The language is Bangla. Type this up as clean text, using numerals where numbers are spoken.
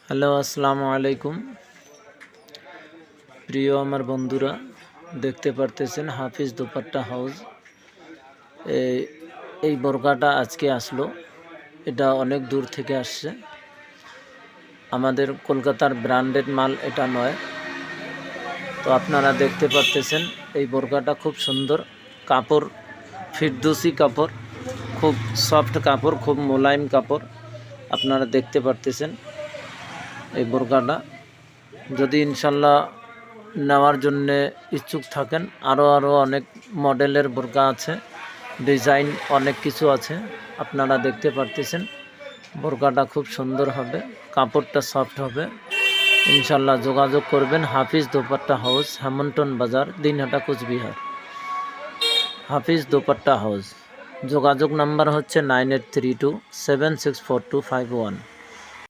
হ্যালো, আসসালামু আলাইকুম। প্রিয় আমার বন্ধুরা, দেখতে পারতেছেন হাফিজ দোপাট্টা হাউস। এই বোরকাটা আজকে আসলো। এটা অনেক দূর থেকে আসছে, আমাদের কলকাতার ব্র্যান্ডেড মাল এটা নয়। তো আপনারা দেখতে পারতেছেন এই বোরকাটা খুব সুন্দর, কাপড় ফিরদৌসি কাপড়, খুব সফট কাপড়, খুব মোলায়েম কাপড়। আপনারা দেখতে পারতেছেন এই বোরকাটা। যদি ইনশাল্লাহ নেওয়ার জন্যে ইচ্ছুক থাকেন, আরও অনেক মডেলের বোরকা আছে, ডিজাইন অনেক কিছু আছে। আপনারা দেখতে পারতেছেন বোরকাটা খুব সুন্দর হবে, কাপড়টা সফট হবে। ইনশাল্লাহ যোগাযোগ করবেন হাফিজ দোপাট্টা হাউস, হেমন্টন বাজার, দিনহাটা, কোচবিহার। হাফিজ দোপাট্টা হাউস। যোগাযোগ নাম্বার হচ্ছে 9832764251।